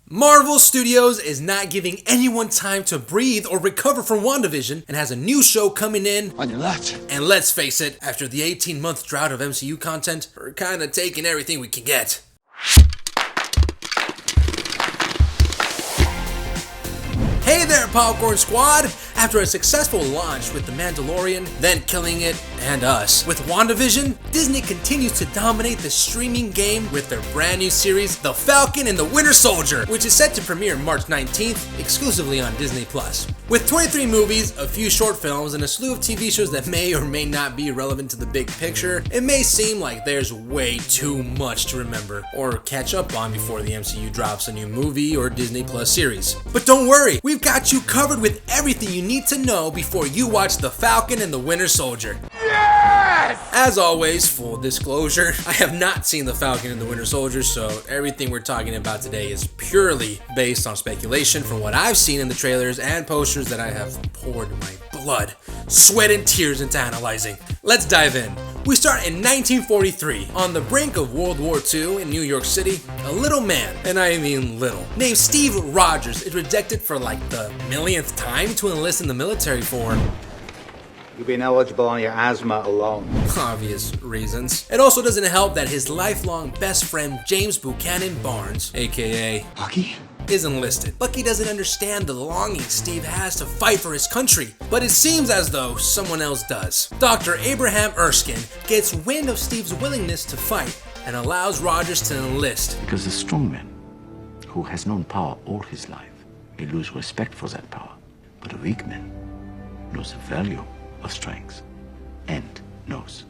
Marvel Studios is not giving anyone time to breathe or recover from WandaVision and has a new show coming in. On your left. And let's face it, after the 18-month drought of MCU content, we're kinda taking everything we can get. Hey there, Popcorn Squad! After a successful launch with The Mandalorian, then killing it, and us, with WandaVision, Disney continues to dominate the streaming game with their brand new series, The Falcon and the Winter Soldier, which is set to premiere March 19th, exclusively on Disney+. With 23 movies, a few short films, and a slew of TV shows that may or may not be relevant to the big picture, it may seem like there's way too much to remember or catch up on before the MCU drops a new movie or Disney Plus series. But don't worry, we've got you covered with everything you need to know before you watch The Falcon and the Winter Soldier. Yes! As always, full disclosure, I have not seen The Falcon and the Winter Soldier, so everything we're talking about today is purely based on speculation from what I've seen in the trailers and posters that I have poured my blood, sweat, and tears into analyzing. Let's dive in. We start in 1943. On the brink of World War II in New York City, a little man, and I mean little, named Steve Rogers is rejected for like the millionth time to enlist in the military for You've been eligible on your asthma alone. obvious reasons. It also doesn't help that his lifelong best friend James Buchanan Barnes, aka Bucky? is enlisted. Bucky doesn't understand the longing Steve has to fight for his country, but it seems as though someone else does. Dr. Abraham Erskine gets wind of Steve's willingness to fight and allows Rogers to enlist. Because a strong man who has known power all his life may lose respect for that power, but a weak man knows the value of strength and knows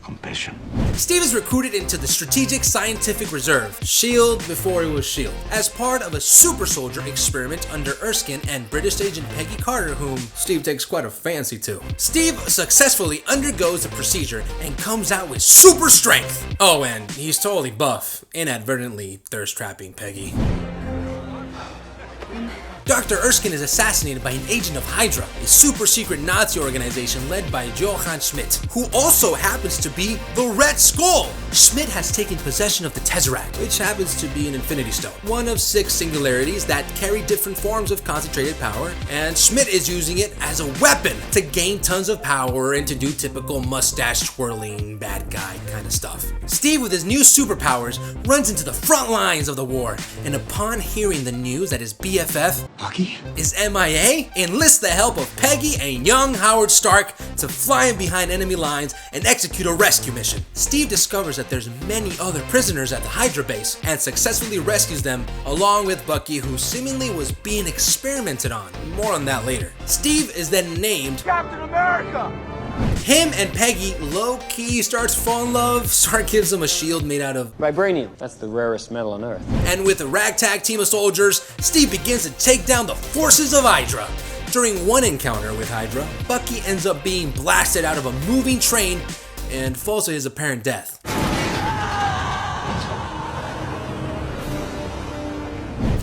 compassion. Steve is recruited into the Strategic Scientific Reserve, SHIELD before it was SHIELD, as part of a super soldier experiment under Erskine and British agent Peggy Carter, whom Steve takes quite a fancy to. Steve successfully undergoes the procedure and comes out with super strength. Oh, and he's totally buff, inadvertently thirst-trapping Peggy. Dr. Erskine is assassinated by an agent of Hydra, a super secret Nazi organization led by Johann Schmidt, who also happens to be the Red Skull. Schmidt has taken possession of the Tesseract, which happens to be an Infinity Stone, one of 6 singularities that carry different forms of concentrated power, and Schmidt is using it as a weapon to gain tons of power and to do typical mustache twirling bad guy kind of stuff. Steve, with his new superpowers, runs into the front lines of the war, and upon hearing the news that his BFF Bucky? is MIA, enlists the help of Peggy and young Howard Stark to fly in behind enemy lines and execute a rescue mission. Steve discovers that there's many other prisoners at the Hydra base and successfully rescues them along with Bucky, who seemingly was being experimented on. More on that later. Steve is then named Captain America! Him and Peggy low-key starts to fall in love. Stark gives him a shield made out of Vibranium. That's the rarest metal on Earth. and with a ragtag team of soldiers, Steve begins to take down the forces of Hydra. During one encounter with Hydra, Bucky ends up being blasted out of a moving train and falls to his apparent death.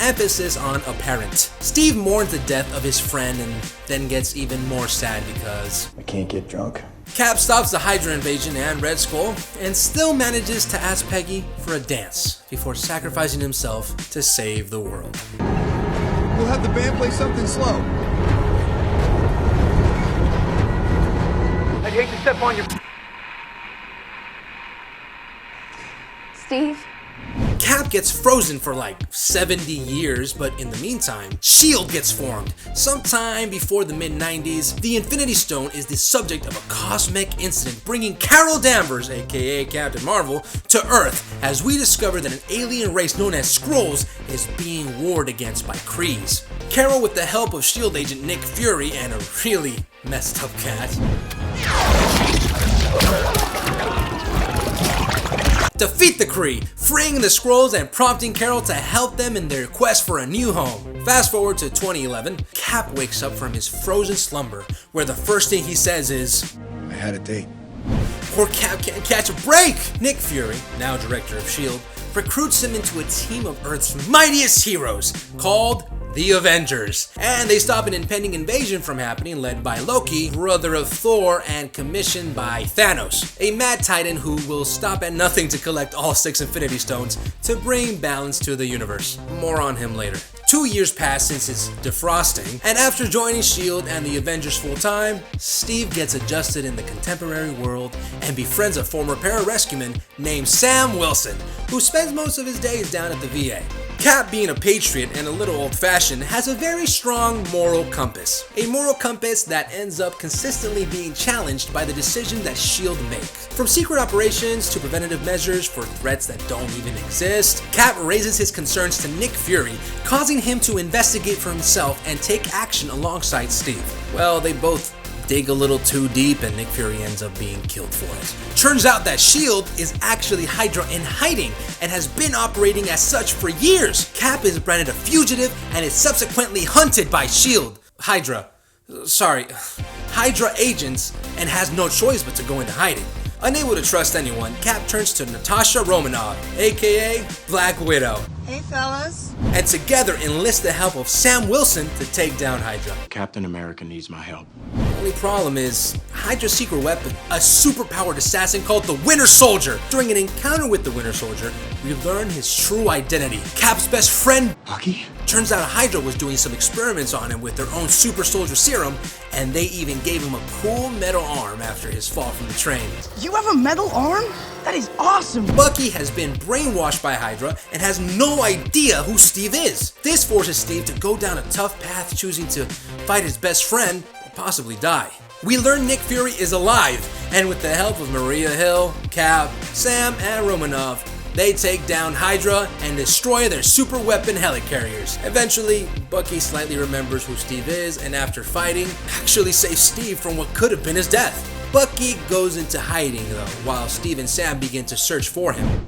Emphasis on apparent. Steve mourns the death of his friend and then gets even more sad because I can't get drunk. Cap stops the Hydra invasion and Red Skull and still manages to ask Peggy for a dance before sacrificing himself to save the world. We'll have the band play something slow. I'd hate to step on your... Steve? Cap gets frozen for like 70 years, but in the meantime, SHIELD gets formed. Sometime before the mid-90s, the Infinity Stone is the subject of a cosmic incident bringing Carol Danvers, aka Captain Marvel, to Earth as we discover that an alien race known as Skrulls is being warred against by Krees. Carol, with the help of SHIELD agent Nick Fury and a really messed up cat, defeat the Kree, freeing the Skrulls and prompting Carol to help them in their quest for a new home. Fast forward to 2011, Cap wakes up from his frozen slumber, where the first thing he says is, I had a date. poor Cap can't catch a break! Nick Fury, now director of SHIELD, recruits him into a team of Earth's mightiest heroes, called the Avengers, and they stop an impending invasion from happening led by Loki, brother of Thor, and commissioned by Thanos, a mad titan who will stop at nothing to collect all 6 Infinity Stones to bring balance to the universe. More on him later. 2 years pass since his defrosting, and after joining S.H.I.E.L.D. and the Avengers full-time, Steve gets adjusted in the contemporary world and befriends a former pararescueman named Sam Wilson, who spends most of his days down at the VA. Cap, being a patriot and a little old-fashioned, has a very strong moral compass. A moral compass that ends up consistently being challenged by the decisions that S.H.I.E.L.D. make. From secret operations to preventative measures for threats that don't even exist, Cap raises his concerns to Nick Fury, causing him to investigate for himself and take action alongside Steve. Well, they both dig a little too deep and Nick Fury ends up being killed for it. Turns out that S.H.I.E.L.D. is actually Hydra in hiding and has been operating as such for years. Cap is branded a fugitive and is subsequently hunted by S.H.I.E.L.D. Hydra agents, and has no choice but to go into hiding. Unable to trust anyone, Cap turns to Natasha Romanoff, aka Black Widow. Hey fellas. And together enlist the help of Sam Wilson to take down Hydra. Captain America needs my help. The only problem is Hydra's secret weapon, a superpowered assassin called the Winter Soldier. During an encounter with the Winter Soldier, we learn his true identity. Cap's best friend, Bucky? Turns out Hydra was doing some experiments on him with their own super soldier serum, and they even gave him a cool metal arm after his fall from the train. You have a metal arm? That is awesome! Bucky has been brainwashed by Hydra and has no idea who Steve is. This forces Steve to go down a tough path, choosing to fight his best friend or possibly die. We learn Nick Fury is alive, and with the help of Maria Hill, Cap, Sam, and Romanoff, they take down Hydra and destroy their super weapon helicarriers. Eventually, Bucky slightly remembers who Steve is, and after fighting, actually saves Steve from what could have been his death. Bucky goes into hiding though, while Steve and Sam begin to search for him.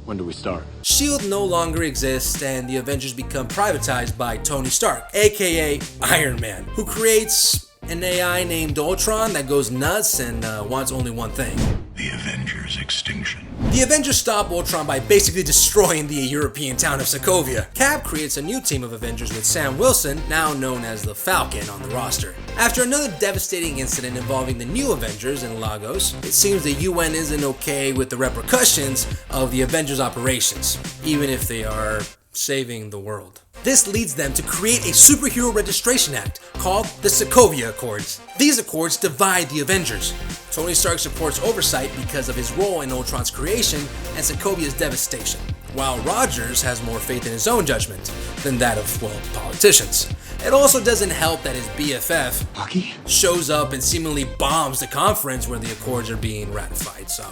When do we start? S.H.I.E.L.D. no longer exists, and the Avengers become privatized by Tony Stark, aka Iron Man, who creates an AI named Ultron that goes nuts and wants only one thing: the Avengers' extinction. The Avengers stop Ultron by basically destroying the European town of Sokovia. Cap creates a new team of Avengers with Sam Wilson, now known as the Falcon, on the roster. After another devastating incident involving the new Avengers in Lagos, it seems the UN isn't okay with the repercussions of the Avengers' operations, even if they are saving the world. This leads them to create a superhero registration act called the Sokovia Accords. These accords divide the Avengers. Tony Stark supports oversight because of his role in Ultron's creation and Sokovia's devastation, while Rogers has more faith in his own judgment than that of, well, politicians. It also doesn't help that his BFF, Bucky? shows up and seemingly bombs the conference where the accords are being ratified, so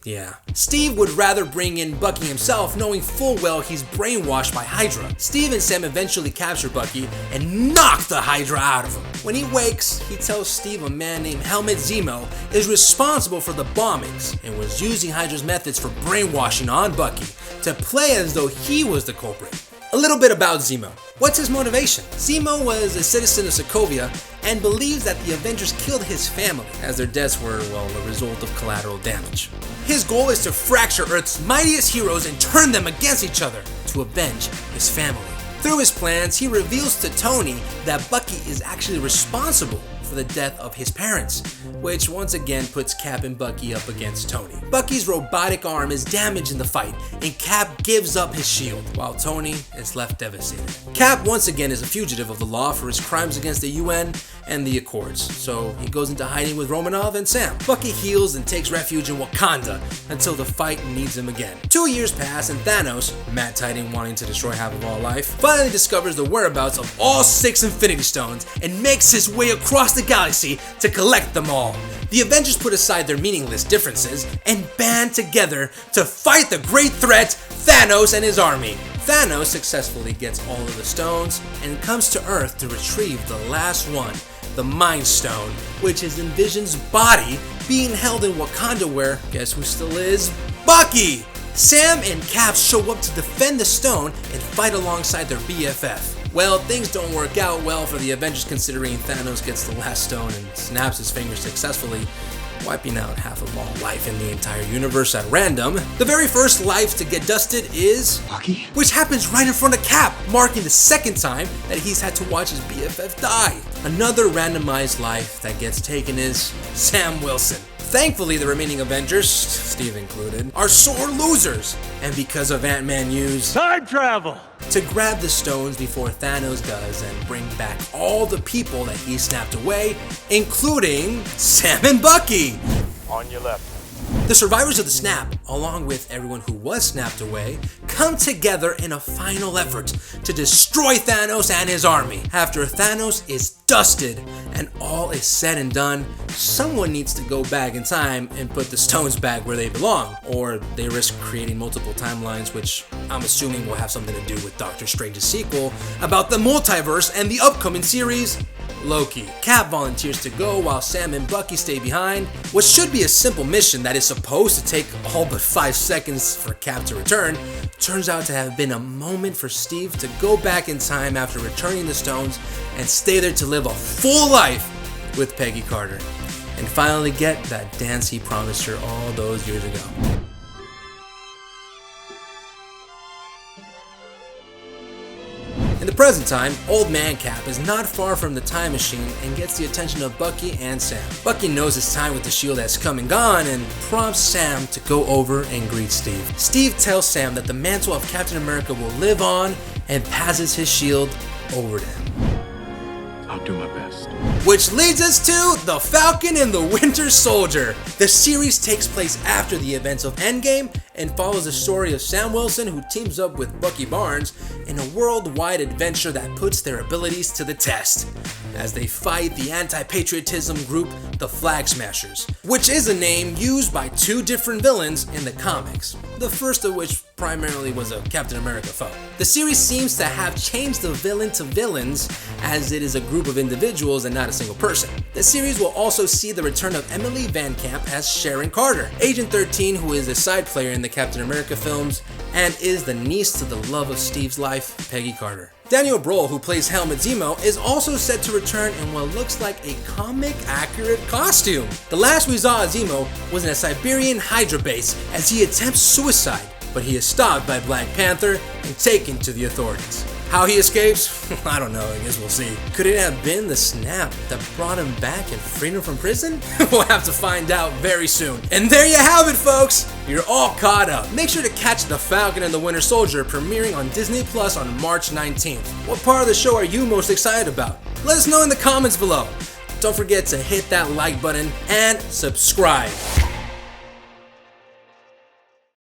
yeah. Steve would rather bring in Bucky himself, knowing full well he's brainwashed by Hydra. Steve and Sam eventually capture Bucky and knock the Hydra out of him. When he wakes, he tells Steve a man named Helmut Zemo is responsible for the bombings and was using Hydra's methods for brainwashing on Bucky to play as though he was the culprit. A little bit about Zemo. What's his motivation? Zemo was a citizen of Sokovia and believes that the Avengers killed his family, as their deaths were, well, a result of collateral damage. His goal is to fracture Earth's mightiest heroes and turn them against each other to avenge his family. Through his plans, he reveals to Tony that Bucky is actually responsible for the death of his parents, which once again puts Cap and Bucky up against Tony. Bucky's robotic arm is damaged in the fight, and Cap gives up his shield, while Tony is left devastated. Cap once again is a fugitive of the law for his crimes against the UN and the Accords, so he goes into hiding with Romanoff and Sam. Bucky heals and takes refuge in Wakanda until the fight needs him again. 2 years pass, and Thanos, Mad Titan wanting to destroy half of all life, finally discovers the whereabouts of all 6 Infinity Stones and makes his way across the galaxy to collect them all. The Avengers put aside their meaningless differences and band together to fight the great threat, Thanos and his army. Thanos successfully gets all of the stones and comes to Earth to retrieve the last one, the Mind Stone, which is Envision's body being held in Wakanda, where, guess who still is? Bucky! Sam and Cap show up to defend the stone and fight alongside their BFF. Well, things don't work out well for the Avengers, considering Thanos gets the last stone and snaps his fingers successfully, wiping out half of all life in the entire universe at random. The very first life to get dusted is Bucky? which happens right in front of Cap, marking the second time that he's had to watch his BFF die. Another randomized life that gets taken is Sam Wilson. Thankfully, the remaining Avengers, Steve included, are sore losers, and because of Ant-Man use time travel to grab the stones before Thanos does and bring back all the people that he snapped away, including Sam and Bucky. on your left. The survivors of the snap, along with everyone who was snapped away, come together in a final effort to destroy Thanos and his army. After Thanos is dusted and all is said and done, someone needs to go back in time and put the stones back where they belong, or they risk creating multiple timelines, which I'm assuming will have something to do with Doctor Strange's sequel about the multiverse and the upcoming series Loki. Cap volunteers to go while Sam and Bucky stay behind. What should be a simple mission that is supposed to take all but 5 seconds for Cap to return turns out to have been a moment for Steve to go back in time after returning the stones and stay there to live a full life with Peggy Carter and finally get that dance he promised her all those years ago. In the present time, Old Man Cap is not far from the time machine and gets the attention of Bucky and Sam. Bucky knows his time with the shield has come and gone and prompts Sam to go over and greet Steve. Steve tells Sam that the mantle of Captain America will live on and passes his shield over to him. I'll do my best. Which leads us to The Falcon and the Winter Soldier. The series takes place after the events of Endgame and follows the story of Sam Wilson, who teams up with Bucky Barnes in a worldwide adventure that puts their abilities to the test as they fight the anti-patriotism group, the Flag Smashers, which is a name used by 2 different villains in the comics, the first of which primarily was a Captain America foe. The series seems to have changed the villain to villains, as it is a group of individuals and not a single person. The series will also see the return of Emily Van Camp as Sharon Carter, Agent 13, who is a side player in the Captain America films and is the niece to the love of Steve's life, Peggy Carter. Daniel Brohl, who plays Helmut Zemo, is also set to return in what looks like a comic-accurate costume. The last we saw of Zemo was in a Siberian Hydra base as he attempts suicide, but he is stopped by Black Panther and taken to the authorities. How he escapes? I don't know, I guess we'll see. Could it have been the snap that brought him back and freed him from prison? We'll have to find out very soon. And there you have it, folks! You're all caught up. Make sure to catch The Falcon and the Winter Soldier premiering on Disney Plus on March 19th. What part of the show are you most excited about? Let us know in the comments below. Don't forget to hit that like button and subscribe.